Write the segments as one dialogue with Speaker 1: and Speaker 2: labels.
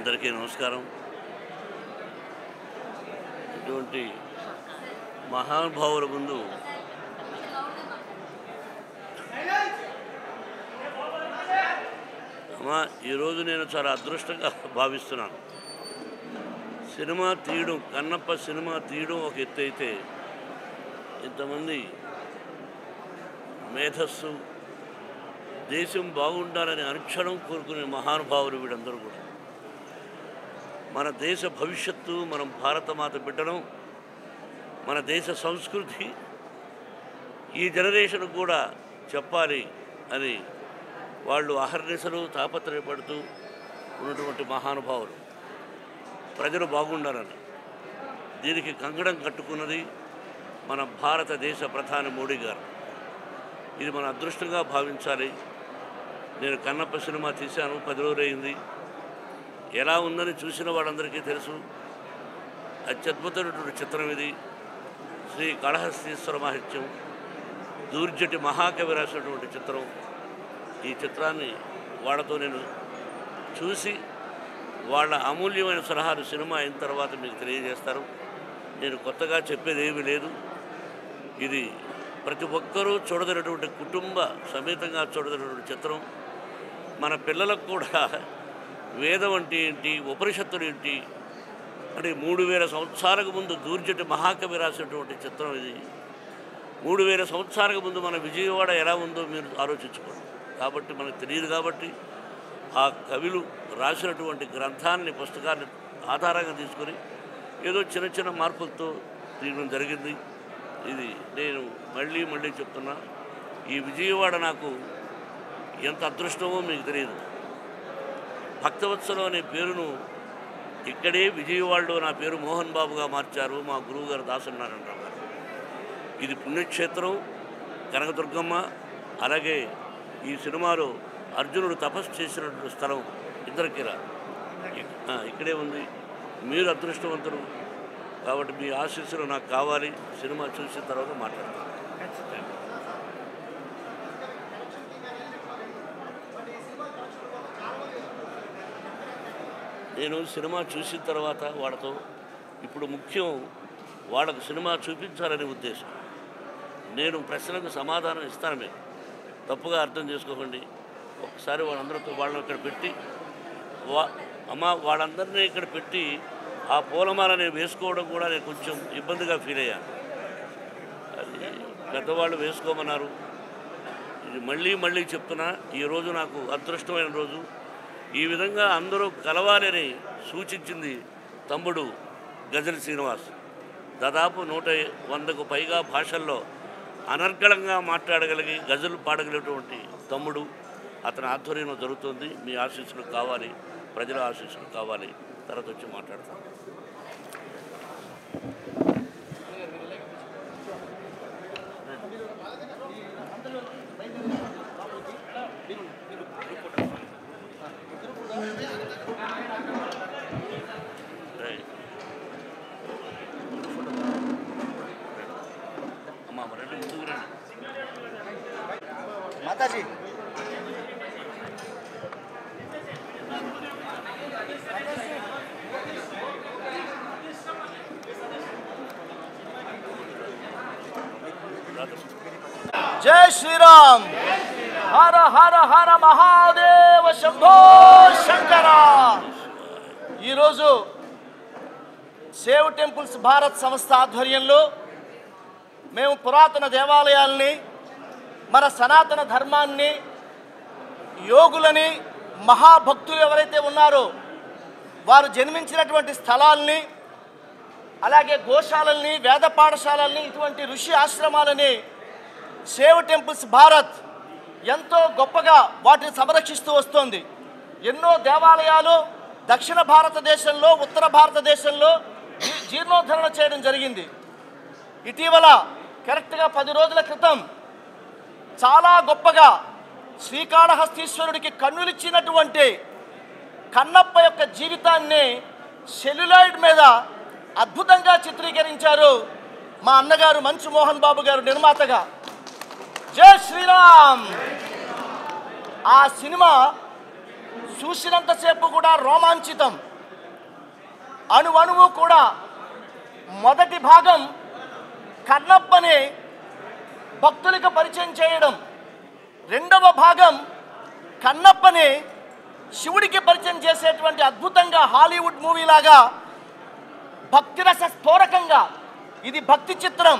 Speaker 1: అందరికీ నమస్కారం. ఇటువంటి మహానుభావుల ముందు అమ్మా ఈరోజు నేను చాలా అదృష్టంగా భావిస్తున్నాను. సినిమా తీయడం, కన్నప్ప సినిమా తీయడం ఒక ఎత్తు అయితే, ఇంతమంది మేధస్సు, దేశం బాగుండాలని అనుక్షణం కోరుకునే మహానుభావులు వీళ్ళందరూ కూడా. మన దేశ భవిష్యత్తు, మనం భారతమాత బిడ్డడం, మన దేశ సంస్కృతి ఈ జనరేషన్ కూడా చెప్పాలి అని వాళ్ళు అహర్నిశలు తాపత్రయపడుతూ ఉన్నటువంటి మహానుభావులు. ప్రజలు బాగుండాలని దీనికి కంకణం కట్టుకున్నది మన భారతదేశ ప్రధాని మోడీ గారు. ఇది మన అదృష్టంగా భావించాలి. నేను కన్నప్ప సినిమా తీశాను, 10 రోజులు అయింది. ఎలా ఉందని చూసిన వాళ్ళందరికీ తెలుసు. అత్యద్భుతమైనటువంటి చిత్రం ఇది. శ్రీ కాళహస్తీశ్వర మహత్యం, దూర్జటి మహాకవి రాసినటువంటి చిత్రం. ఈ చిత్రాన్ని వాళ్ళతో నేను చూసి వాళ్ళ అమూల్యమైన సలహాలు సినిమా అయిన తర్వాత మీకు తెలియజేస్తారు. నేను కొత్తగా చెప్పేది ఏమీ లేదు. ఇది ప్రతి ఒక్కరూ చూడదగినటువంటి, కుటుంబ సమేతంగా చూడదగినటువంటి చిత్రం. మన పిల్లలకు కూడా వేదం అంటే ఏంటి, ఉపనిషత్తులు ఏంటి అంటే 3000 సంవత్సరాలకు ముందు దూర్జటి మహాకవి రాసినటువంటి చిత్రం ఇది. 3000 సంవత్సరాలకు ముందు మన విజయవాడ ఎలా ఉందో మీరు ఆలోచించుకోండి. కాబట్టి మనకు తెలియదు. కాబట్టి ఆ కవులు రాసినటువంటి గ్రంథాన్ని, పుస్తకాన్ని ఆధారంగా తీసుకొని ఏదో చిన్న చిన్న మార్పులతో తీయడం జరిగింది. ఇది నేను మళ్ళీ చెప్తున్నా, ఈ విజయవాడ నాకు ఎంత అదృష్టమో మీకు తెలియదు. భక్తవత్సలం అనే పేరును ఇక్కడే విజయవాడలో నా పేరు మోహన్ బాబుగా మార్చారు మా గురువు గారు దాసనారాయణరావు గారు. ఇది పుణ్యక్షేత్రం, కనకదుర్గమ్మ. అలాగే ఈ సినిమాలో అర్జునుడు తపస్సు చేసినటువంటి స్థలం ఇంద్రకీల ఇక్కడే ఉంది. మీరు అదృష్టవంతులు కాబట్టి మీ ఆశీస్సులు నాకు కావాలి. సినిమా చూసిన తర్వాత మాట్లాడతాను. నేను సినిమా చూసిన తర్వాత వాళ్ళతో, ఇప్పుడు ముఖ్యం వాళ్ళకు సినిమా చూపించాలనే ఉద్దేశం. నేను ప్రశ్నలకు సమాధానం ఇస్తాను, మీకు తప్పుగా అర్థం చేసుకోకండి. ఒకసారి వాళ్ళని ఇక్కడ పెట్టి వాళ్ళందరినీ ఇక్కడ పెట్టి ఆ పూలమాల నేను వేసుకోవడం కూడా నేను కొంచెం ఇబ్బందిగా ఫీల్ అయ్యాను. అది పెద్దవాళ్ళు వేసుకోమన్నారు. ఇది మళ్ళీ చెప్తున్నా, ఈరోజు నాకు అదృష్టమైన రోజు. ఈ విధంగా అందరూ కలవాలని సూచించింది తమ్ముడు గజల్ శ్రీనివాస్. దాదాపు 100కు పైగా భాషల్లో అనర్గళంగా మాట్లాడగలిగి గజలు పాడగలిగినటువంటి తమ్ముడు. అతని ఆధ్వర్యంలో జరుగుతుంది. మీ ఆశీస్సులు కావాలి, ప్రజల ఆశీస్సులు కావాలి. తర్వాత వచ్చి మాట్లాడతాను. అమ్మా రెండు ముందుకు రండి.
Speaker 2: మాతాజీ జై శ్రీరామ్. హర హర హర మహాదేవ శంభో శంకర. ఈరోజు సేవ్ టెంపుల్స్ భారత్ సంస్థ ఆధ్వర్యంలో మేము పురాతన దేవాలయాల్ని, మన సనాతన ధర్మాన్ని, యోగులని, మహాభక్తులు ఎవరైతే ఉన్నారో వారు జన్మించినటువంటి స్థలాల్ని, అలాగే గోశాలల్ని, వేద పాఠశాలల్ని, ఇటువంటి ఋషి ఆశ్రమాలని సేవ్ టెంపుల్స్ భారత్ ఎంతో గొప్పగా వాటిని సంరక్షిస్తూ వస్తోంది. ఎన్నో దేవాలయాలు దక్షిణ భారతదేశంలో, ఉత్తర భారతదేశంలో జీర్ణోద్ధరణ చేయడం జరిగింది. ఇటీవల కరెక్ట్గా 10 రోజుల క్రితం చాలా గొప్పగా శ్రీకాళహస్తీశ్వరుడికి కన్నులిచ్చినటువంటి కన్నప్ప యొక్క జీవితాన్ని సెల్యులాయిడ్ మీద అద్భుతంగా చిత్రీకరించారు మా అన్నగారు మంచు మోహన్ బాబు గారు నిర్మాతగా. జై శ్రీరామ్. ఆ సినిమా చూసినంతసేపు కూడా రోమాంచితం. అణువణువు కూడా మొదటి భాగం కన్నప్పని భక్తులకు పరిచయం చేయడం, రెండవ భాగం కన్నప్పని శివుడికి పరిచయం చేసేటువంటి అద్భుతంగా హాలీవుడ్ మూవీ లాగా భక్తిరస స్ఫోరకంగా ఇది భక్తి చిత్రం,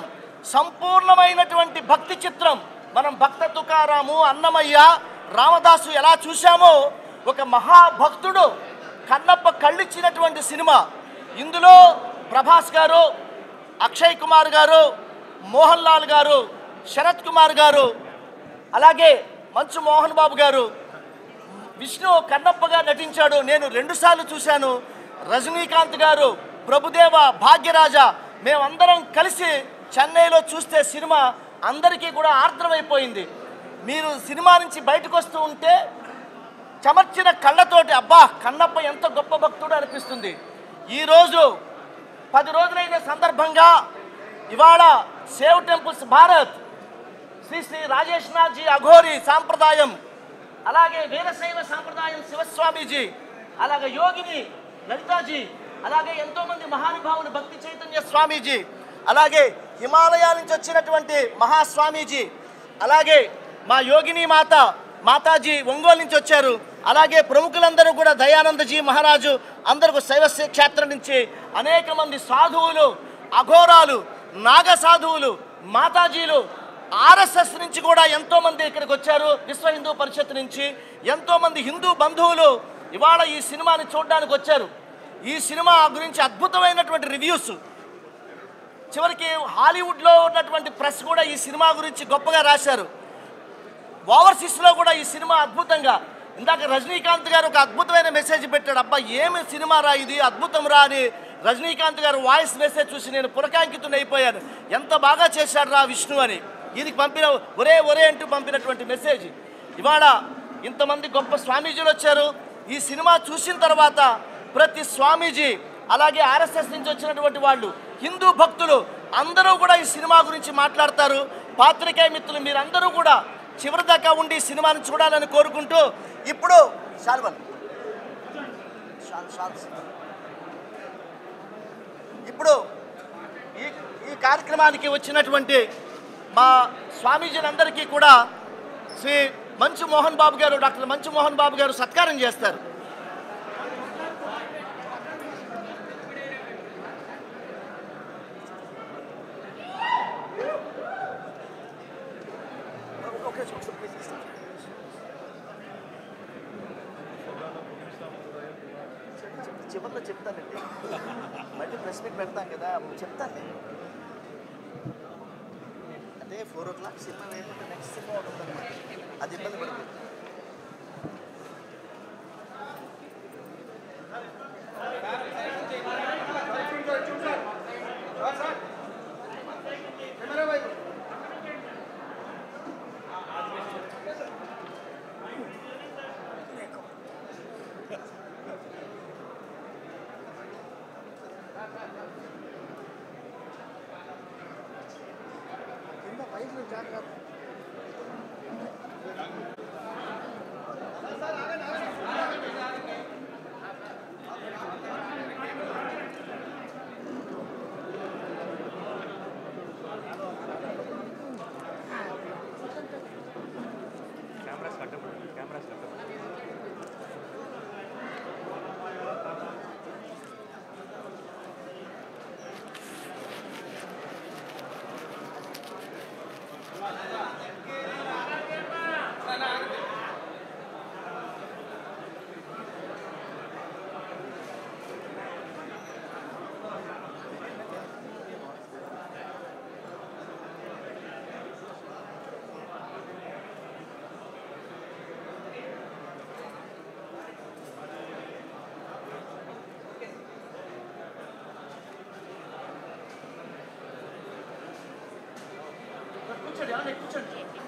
Speaker 2: సంపూర్ణమైనటువంటి భక్తి చిత్రం. మనం భక్త తుకారాము, అన్నమయ్య, రామదాసు ఎలా చూశామో ఒక మహాభక్తుడు కన్నప్ప కళ్ళిచ్చినటువంటి సినిమా. ఇందులో ప్రభాస్ గారు, అక్షయ్ కుమార్ గారు, మోహన్ లాల్ గారు, శరత్ కుమార్ గారు, అలాగే మంచు మోహన్ బాబు గారు, విష్ణు కన్నప్పగా నటించాడు. నేను 2 సార్లు చూశాను. రజనీకాంత్ గారు, ప్రభుదేవ, భాగ్యరాజ మేమందరం కలిసి చెన్నైలో చూస్తే సినిమా అందరికీ కూడా ఆర్ద్రమైపోయింది. మీరు సినిమా నుంచి బయటకు వస్తూ ఉంటే చెమర్చిన కళ్ళతోటి అబ్బా కన్నప్ప ఎంత గొప్ప భక్తుడు అనిపిస్తుంది. ఈరోజు 10 రోజులైన సందర్భంగా ఇవాళ సేవ్ టెంపుల్స్ భారత్, శ్రీ శ్రీ రాజేష్నాథ్జీ అఘోరి సాంప్రదాయం, అలాగే వీరశైవ సాంప్రదాయం శివస్వామీజీ, అలాగే యోగిని లలితాజీ, అలాగే ఎంతోమంది మహానుభావులు భక్తి చైతన్య స్వామీజీ, అలాగే హిమాలయాల నుంచి వచ్చినటువంటి మహాస్వామీజీ, అలాగే మా యోగిని మాతాజీ ఒంగోలు నుంచి వచ్చారు. అలాగే ప్రముఖులందరూ కూడా దయానందజీ మహారాజు, అందరూ శైవ క్షేత్రం నుంచి అనేక మంది సాధువులు, అఘోరాలు, నాగ సాధువులు, మాతాజీలు, ఆర్ఎస్ఎస్ నుంచి కూడా ఎంతోమంది ఇక్కడికి వచ్చారు. విశ్వ హిందూ పరిషత్ నుంచి ఎంతోమంది హిందూ బంధువులు ఇవాళ ఈ సినిమాని చూడడానికి వచ్చారు. ఈ సినిమా గురించి అద్భుతమైనటువంటి రివ్యూస్, చివరికి హాలీవుడ్లో ఉన్నటువంటి ప్రెస్ కూడా ఈ సినిమా గురించి గొప్పగా రాశారు. ఓవర్సీస్లో కూడా ఈ సినిమా అద్భుతంగా, ఇందాక రజనీకాంత్ గారు ఒక అద్భుతమైన మెసేజ్ పెట్టాడు. అబ్బా ఏమి సినిమా రా ఇది, అద్భుతం రా అని రజనీకాంత్ గారు వాయిస్ మెసేజ్ చూసి నేను పులకాంకితుని అయిపోయాను. ఎంత బాగా చేశాడు రా విష్ణు అని ఈయనకి పంపిన ఒరే అంటూ పంపినటువంటి మెసేజ్. ఇవాళ ఇంతమంది గొప్ప స్వామీజీలు వచ్చారు. ఈ సినిమా చూసిన తర్వాత ప్రతి స్వామీజీ, అలాగే ఆర్ఎస్ఎస్ నుంచి వచ్చినటువంటి వాళ్ళు, హిందూ భక్తులు అందరూ కూడా ఈ సినిమా గురించి మాట్లాడతారు. పాత్రికేయ మిత్రులు మీరందరూ కూడా చివరి దాకా ఉండి ఈ సినిమాని చూడాలని కోరుకుంటూ ఇప్పుడు ఇప్పుడు ఈ కార్యక్రమానికి వచ్చినటువంటి మా స్వామీజీలందరికీ కూడా శ్రీ మంచు మోహన్ బాబు గారు, డాక్టర్ మంచు మోహన్ బాబు గారు సత్కారం చేస్తారు. చివరిలో చెప్తానండి, మళ్ళీ ప్రెస్ మీట్ పెడతాం కదా, చెప్తాను నేను. అంటే 4 o'clock సినిమా లేకపోతే నెక్స్ట్ సినిమా ఉంటుంది అనమాట, అది ఇబ్బంది పడుతుంది. కూర్చోండి.